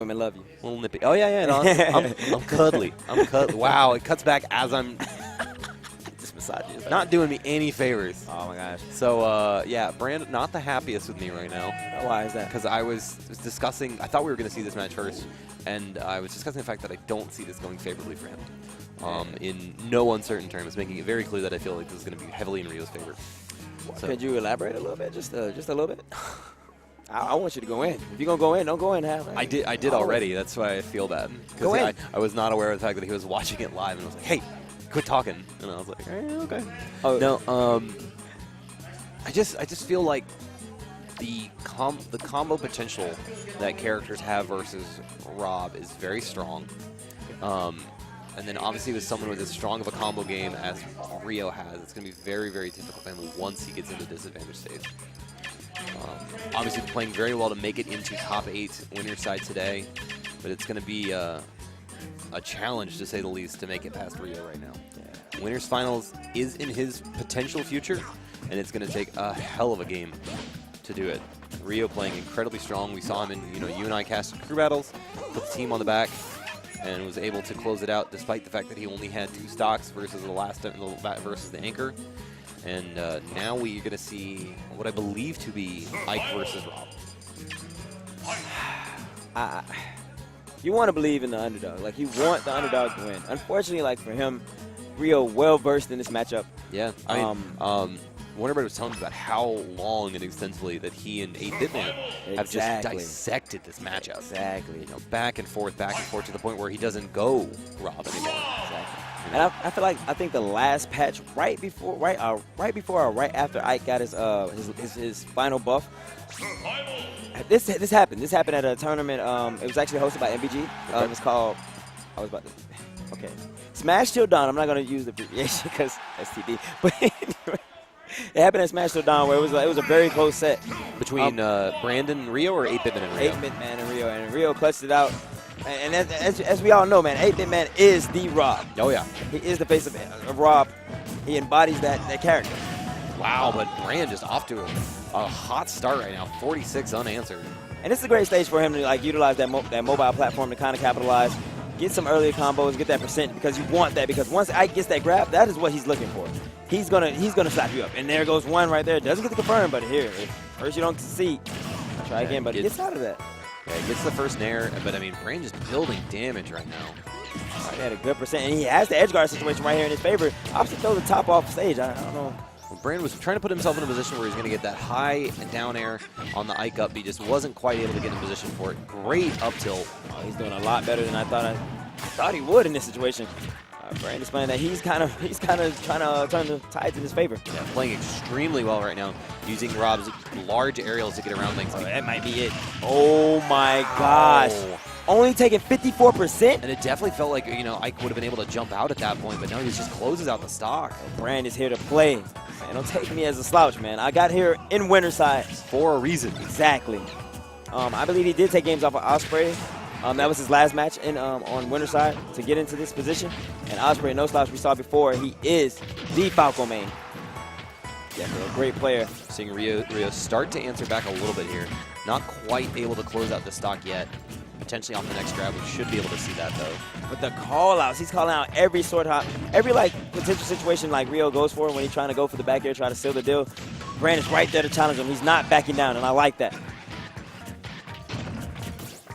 Women love you. A little nippy. Oh, yeah. No, I'm cuddly. I'm cuddly. Wow, it cuts back as I'm Just massaging you. not doing me any favors. Oh, my gosh. So, yeah, Brandon, not the happiest with me right now. Why is that? Because I was discussing, I thought we were going to see this match first, and I was discussing the fact that I don't see this going favorably for him. In no uncertain terms, making it very clear that I feel like this is going to be heavily in Rio's favor. So, Could you elaborate a little bit? Just a little bit? I want you to go in. If you're going to go in, don't go in half. I did already. That's why I feel bad. Go in. I was not aware of the fact that he was watching it live, and I was like, hey, quit talking. And I was like, okay. Oh. No, I just feel like the combo potential that characters have versus Rob is very strong. And then obviously with someone with as strong of a combo game as Rio has, it's going to be very, very difficult for him once he gets into disadvantage stage. Obviously playing very well to make it into top 8 winner's side today, but it's going to be a challenge, to say the least, to make it past Rio right now. Yeah. Winners finals is in his potential future, and it's going to take a hell of a game to do it. Rio playing incredibly strong. We saw him in, you and I casted crew battles, put the team on the back, and was able to close it out despite the fact that he only had 2 stocks versus versus the anchor. And now we're going to see what I believe to be Ike versus Rob. You want to believe in the underdog. Like, you want the underdog to win. Unfortunately, like, for him, Rio well-versed in this matchup. Yeah. I mean, Warner was telling me about how long and extensively that he and 8-Bit Man have just dissected this matchup. Exactly. Back and forth to the point where he doesn't go Rob anymore. Exactly. And I think the last patch right after Ike got his final buff. This happened. This happened at a tournament. It was actually hosted by MBG. It was called. Okay. Smash Till Dawn. I'm not gonna use the abbreviation because STD. But anyway, it happened at Smash Till Dawn where it was a very close set between Brandon and Rio, or 8-Bit Man and Rio. 8-Bit Man and Rio, and Rio clutched it out. And as we all know, man, 8-Bit Man is the Rob. Oh, yeah. He is the face of Rob. He embodies that character. Wow, but Brand just off to a hot start right now, 46 unanswered. And it's a great stage for him to utilize that mobile platform to kind of capitalize, get some earlier combos, get that percent, because you want that. Because once Ike gets that grab, that is what he's looking for. He's gonna slap you up. And there goes one right there. Doesn't get the confirm, but here, if first you don't succeed, try again. But he gets out of that. Yeah, he gets the first nair, but I mean, Brand just building damage right now. He had a good percent, and he has the edge guard situation right here in his favor. Opposite throw the top off stage. I don't know. Well, Brand was trying to put himself in a position where he's going to get that high and down air on the Ike up. He just wasn't quite able to get in position for it. Great up tilt. Oh, he's doing a lot better than I thought he would in this situation. Brand is playing that he's kind of trying to turn the tides in his favor. Yeah, playing extremely well right now, using Rob's large aerials to get around things. Oh, that might be it. Oh my gosh. Only taking 54%? And it definitely felt like, Ike would have been able to jump out at that point, but no, he just closes out the stock. Brand is here to play. Man, don't take me as a slouch, man. I got here in winter side. For a reason. Exactly. I believe he did take games off of Osprey. That was his last match on winter side to get into this position. And Osprey, no slouch, we saw before, he is the Falco main. Yeah, a great player. Seeing Rio start to answer back a little bit here. Not quite able to close out the stock yet. Potentially off the next grab, we should be able to see that though. But the call-outs, he's calling out every sword hop, every potential situation like Rio goes for when he's trying to go for the back air, try to seal the deal. Brand is right there to challenge him. He's not backing down, and I like that.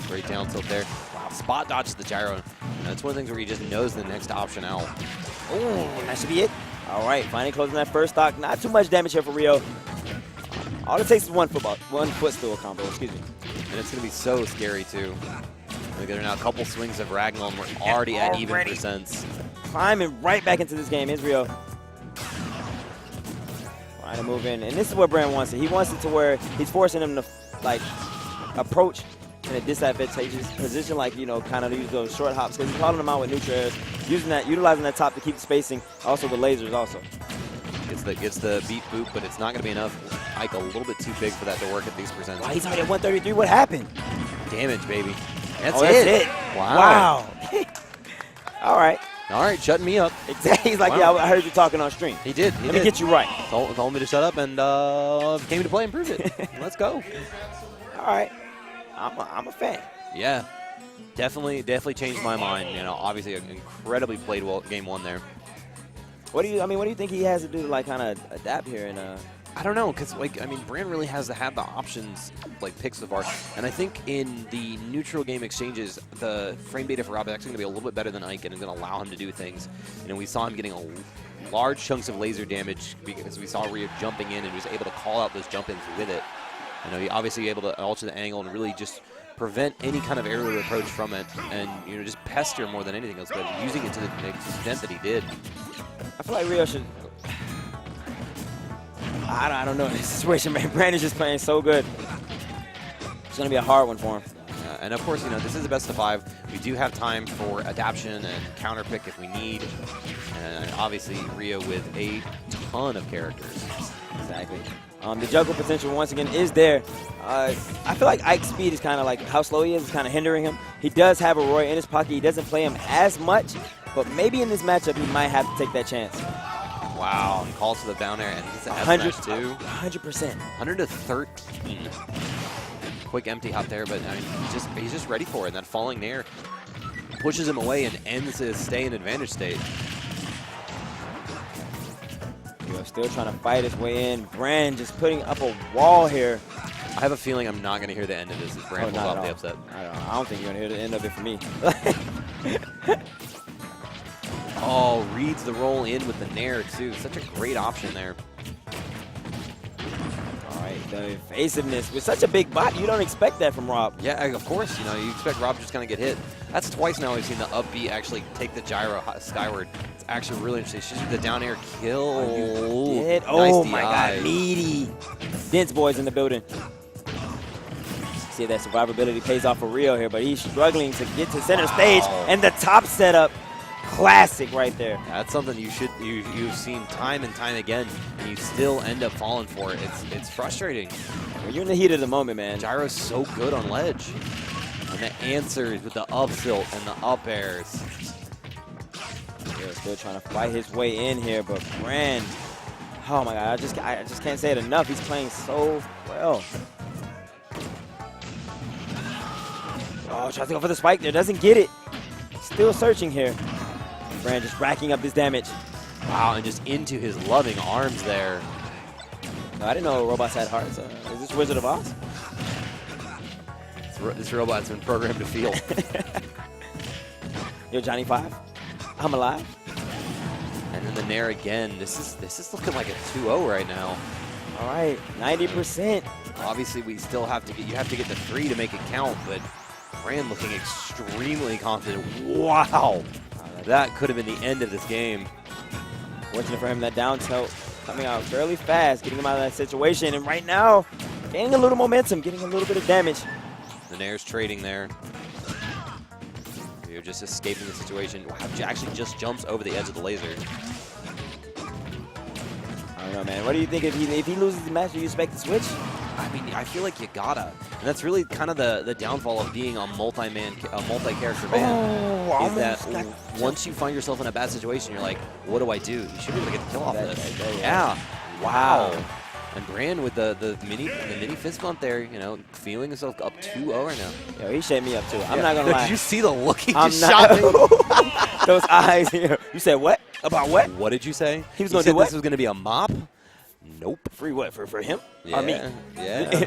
Great down tilt there. Wow, spot dodges the gyro. That's one of the things where he just knows the next option out. Oh, that should be it. All right, finally closing that first stock. Not too much damage here for Rio. All it takes is one footstool combo, excuse me. And it's going to be so scary, too. Look at now, a couple swings of Ragnar, and we're already at even percents. Climbing right back into this game is Rio. Trying to move in. And this is what Brand wants it. He wants it to where he's forcing him to, approach in a disadvantageous position, kind of use those short hops, because he's calling them out with neutral airs, utilizing that top to keep the spacing, also with lasers also. Gets the beat boot, but it's not going to be enough. Ike a little bit too big for that to work at these percents. Wow, he's already at 133. What happened? Damage, baby. That's it. Wow. All right. All right, shutting me up. Exactly. He's like, wow. Yeah, I heard you talking on stream. He did. Let me get you right. Told me to shut up and came to play and prove it. Let's go. All right. I'm a fan. Yeah. Definitely changed my mind. You know, obviously an incredibly played well game one there. What do you think he has to do to like kind of adapt here? And I don't know, because like Brand really has to have the options like pick so far, and I think in the neutral game exchanges, the frame data for Rob is actually going to be a little bit better than Ike, and is going to allow him to do things. You know, we saw him getting large chunks of laser damage because we saw Rio jumping in and he was able to call out those jump-ins with it. You know, he obviously able to alter the angle and really just prevent any kind of aerial approach from it, and you know, just pester more than anything else. But using it to the extent that he did, I feel like Rio should. I don't know in this situation, man. Brand is just playing so good. It's going to be a hard one for him. And of course, you know, this is a best of 5. We do have time for adaptation and counter pick if we need. And obviously, Rio with a ton of characters. Exactly. The juggle potential, once again, is there. I feel like Ike's speed is kind of like how slow he is kind of hindering him. He does have a Roy in his pocket. He doesn't play him as much, but maybe in this matchup, he might have to take that chance. Wow, he calls to the down air, and he's at 100 too. 100%. 100-13. Quick empty hop there, but I mean, he's just ready for it. And that falling nair pushes him away and ends his stay in advantage state. Still trying to fight his way in. Brand just putting up a wall here. I have a feeling I'm not going to hear the end of this as Brand pulls off the upset. I don't think you're going to hear the end of it for me. Oh, reads the roll in with the nair, too. Such a great option there. All right, the evasiveness. With such a big bot, you don't expect that from Rob. Yeah, of course. You know, you expect Rob just going to get hit. That's twice now we've seen the up B actually take the gyro skyward. It's actually really interesting. She's the down air kill. Oh, my God. Meaty. Dense boys in the building. See, that survivability pays off for Rio here, but he's struggling to get to center stage. And the top setup. Classic right there. That's something you've seen time and time again, and you still end up falling for it. It's frustrating. When you're in the heat of the moment, man. Gyro's so good on ledge. And the answers with the up tilt and the up airs. Yeah, still trying to fight his way in here, but Brand, oh my God, I just can't say it enough. He's playing so well. Oh, tries to go for the spike there, doesn't get it. Still searching here. Brand just racking up this damage. Wow, and just into his loving arms there. No, I didn't know robots had hearts. Is this Wizard of Oz? This robot's been programmed to feel. Yo, Johnny 5, I'm alive. And then the nair again. This is looking like a 2-0 right now. All right, 90%. Obviously, we still have to get the 3 to make it count, but Brand looking extremely confident. Wow. That could have been the end of this game. Fortunate for him, that down tilt coming out fairly fast, getting him out of that situation. And right now, gaining a little momentum, getting a little bit of damage. The nair's trading there. You're just escaping the situation. Wow, actually just jumps over the edge of the laser. I don't know, man. What do you think if he loses the match? Do you expect to switch? I mean, I feel like you gotta. And that's really kind of the downfall of being a multi-character band. Is that once you find yourself in a bad situation, you're like, what do I do? You should be able to get the kill off this. Yeah. Wow. And Brand with the mini fist bump there, you know, feeling himself up 2-0 right now. Yo, he shaped me up too. I'm not gonna lie. Did you see the look he just shot me? Those eyes here. You said what? About what? What did you say? He was gonna do what? This was gonna be a mop? Nope. Free what? For him? Yeah. Or me? Yeah.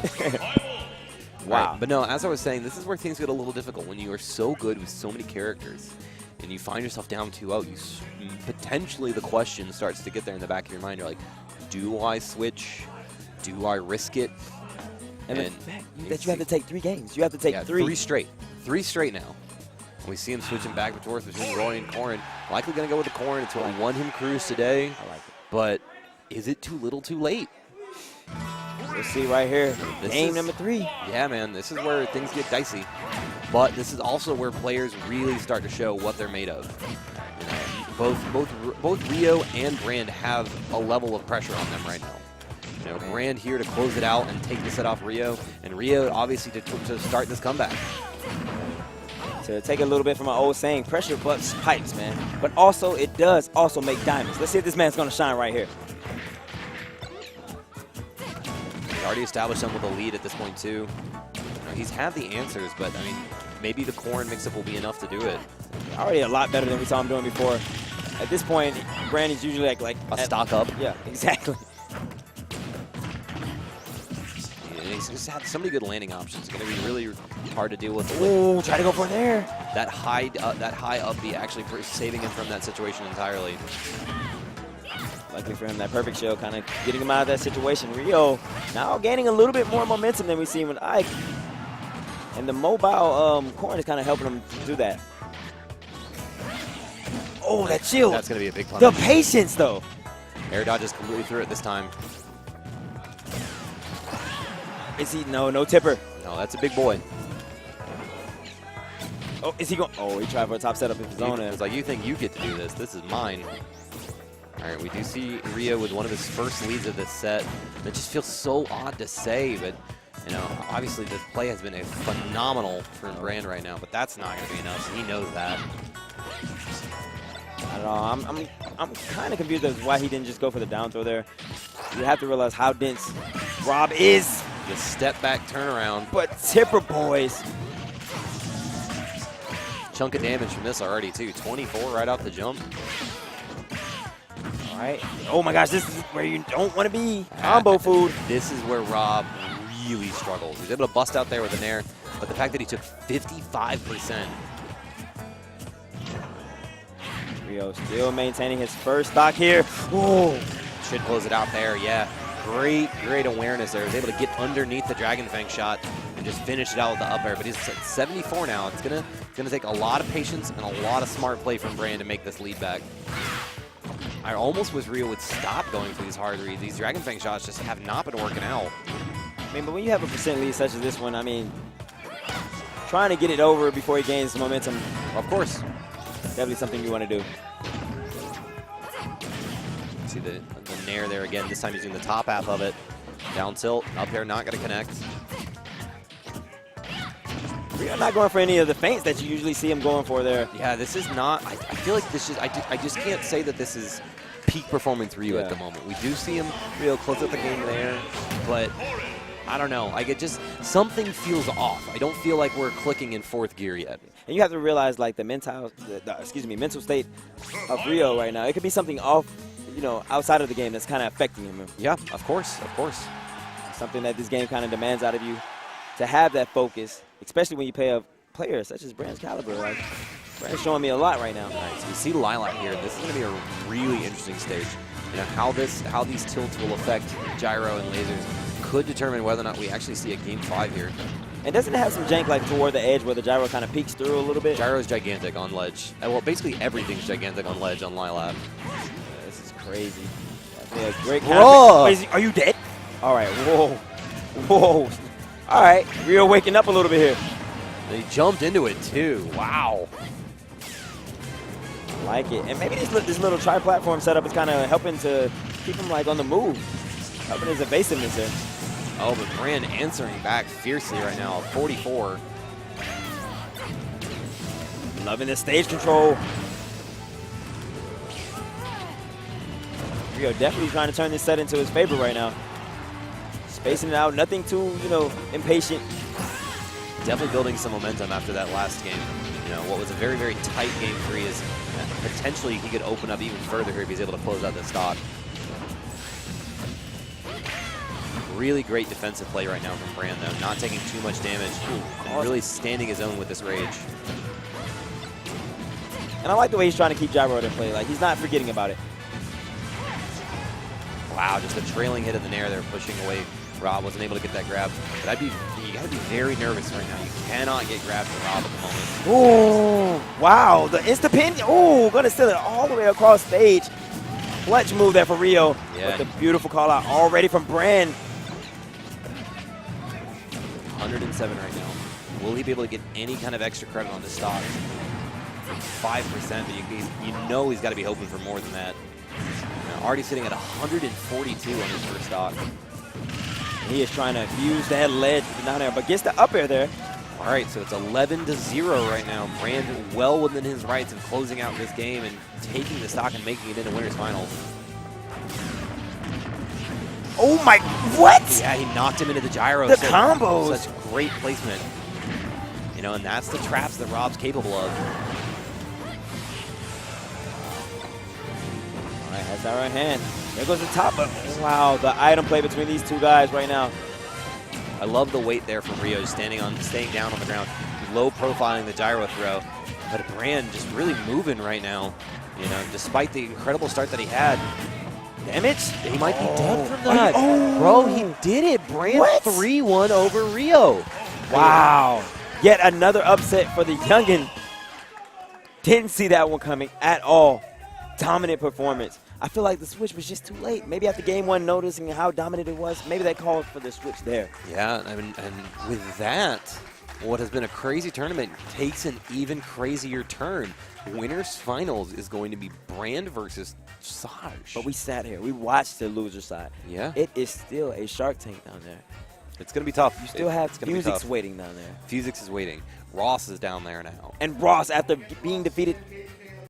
Wow. Right. But no, as I was saying, this is where things get a little difficult when you are so good with so many characters and you find yourself down 2-0. Potentially the question starts to get there in the back of your mind. You're like, do I switch? Do I risk it? And the fact that you have to take 3 games. You have to take 3. 3 straight. 3 straight now. And we see him switching back and forth between Roy and Corrin. Likely going to go with the Corrin. It's what won him cruise today. I like it. But is it too little too late? We'll see right here. Game number 3. Yeah, man. This is where things get dicey. But this is also where players really start to show what they're made of. You know, both Rio and Brand have a level of pressure on them right now. You know, Brand here to close it out and take the set off Rio, and Rio obviously to start this comeback. To take a little bit from my old saying, pressure bucks pipes, man. But also, it does also make diamonds. Let's see if this man's going to shine right here. He's already established him with a lead at this point, too. You know, he's had the answers, but, I mean, maybe the Corrin mix-up will be enough to do it. Already a lot better than we saw him doing before. At this point, Brandon's usually like a stock up. Yeah, exactly. And he's just had so many good landing options. It's going to be really hard to deal with. Ooh, try to go for there. That high up B actually saving him from that situation entirely. Luckily for him, that perfect show kind of getting him out of that situation. Rio now gaining a little bit more momentum than we've seen with Ike. And the mobile Corrin is kind of helping him do that. Oh, that shield. That's going to be a big punish. The patience, though. Air dodges completely through it this time. Is he? No tipper. No, that's a big boy. Oh, is he going? Oh, he tried for a top setup of his own. It's like, you think you get to do this. This is mine. All right, we do see Rio with one of his first leads of this set. That just feels so odd to say, but you know, obviously the play has been a phenomenal for Brand right now, but that's not going to be enough. So he knows that. I don't know. I'm kind of confused as to why he didn't just go for the down throw there. You have to realize how dense Rob is. The step back turnaround. But tipper boys. Chunk of damage from this already too. 24 right off the jump. All right. Oh my gosh, this is where you don't want to be. Combo food. This is where Rob really struggles. He's able to bust out there with an air, but the fact that he took 55%. Rio still maintaining his first stock here. Ooh. Should close it out there, yeah. Great awareness there. He was able to get underneath the Dragon Fang shot and just finish it out with the up air. But he's at 74 now. It's gonna take a lot of patience and a lot of smart play from Brand to make this lead back. I almost wish Rio would stop going for these hard reads. These Dragon Fang shots just have not been working out. I mean, but when you have a percent lead such as this one, I mean, trying to get it over before he gains momentum, of course, definitely something you want to do. See the nair there again. This time he's doing the top half of it. Down tilt, up air, not going to connect. Rio not going for any of the feints that you usually see him going for there. Yeah, this is not. I feel like this is. I just can't say that this is peak performance Rio at the moment. We do see him Rio close up the game there, but I don't know. Like, it just, something feels off. I don't feel like we're clicking in fourth gear yet. And you have to realize, like, the mental state of Rio right now. It could be something off, you know, outside of the game that's kind of affecting him. Yeah, of course. Something that this game kind of demands out of you, to have that focus, especially when you play a player such as Brand's caliber. Like, Brand's showing me a lot right now. All right, so you see Lilac here. This is going to be a really interesting stage. You know, how these tilts will affect gyro and lasers could determine whether or not we actually see a game 5 here. And doesn't it have some jank like toward the edge where the gyro kind of peeks through a little bit? Gyro's gigantic on ledge. Well, basically everything's gigantic on ledge on Lilac. This is crazy. Definitely a great counter. Wait, are you dead? All right, whoa. All right, Rio waking up a little bit here. They jumped into it too. Wow. I like it. And maybe this little tri-platform setup is kind of helping to keep him like on the move. Helping his evasiveness here. Oh, but Brand answering back fiercely right now. 44. Loving the stage control. Rio definitely trying to turn this set into his favor right now. Spacing it out, nothing too, you know, impatient. Definitely building some momentum after that last game. You know, what was a very, very tight game 3 is potentially he could open up even further here if he's able to close out the stock. Really great defensive play right now from Brand, though. Not taking too much damage. And really standing his own with this rage. And I like the way he's trying to keep gyro in play. Like, he's not forgetting about it. Wow, just a trailing hit in the nair there, pushing away. Rob wasn't able to get that grab. But you got to be very nervous right now. You cannot get grabbed from Rob at the moment. Oh, wow. The insta-pin. Oh, going to steal it all the way across stage. Clutch move there for Rio. Yeah. With the beautiful call out already from Brand. 107 right now. Will he be able to get any kind of extra credit on this stock? 5%, but you know he's got to be hoping for more than that. Now, already sitting at 142 on his first stock. He is trying to use that ledge down there, but gets the up air there. All right, so it's 11-0 right now. Brand well within his rights of closing out this game and taking the stock and making it into winners finals. Oh my, what? Yeah, he knocked him into the gyro. The combos. Such great placement. and that's the traps that Rob's capable of. All right, has that right hand. There goes the top, but wow, the item play between these two guys right now. I love the weight there from Rio, staying down on the ground, low profiling the gyro throw. But Brand just really moving right now, despite the incredible start that he had. Damage? He might be dead from that. Bro, he did it. Brand 3-1 over Rio. Wow. Yet another upset for the youngin. Didn't see that one coming at all. Dominant performance. I feel like the switch was just too late. Maybe after game one, noticing how dominant it was, maybe they called for the switch there. Yeah, and with that, what has been a crazy tournament takes an even crazier turn. Winners finals is going to be Brand versus Saj. But we sat here. We watched the loser side. Yeah. It is still a Shark Tank down there. It's going to be tough. You still have Fusix waiting down there. Fusix is waiting. Ross is down there now. And Ross, after being defeated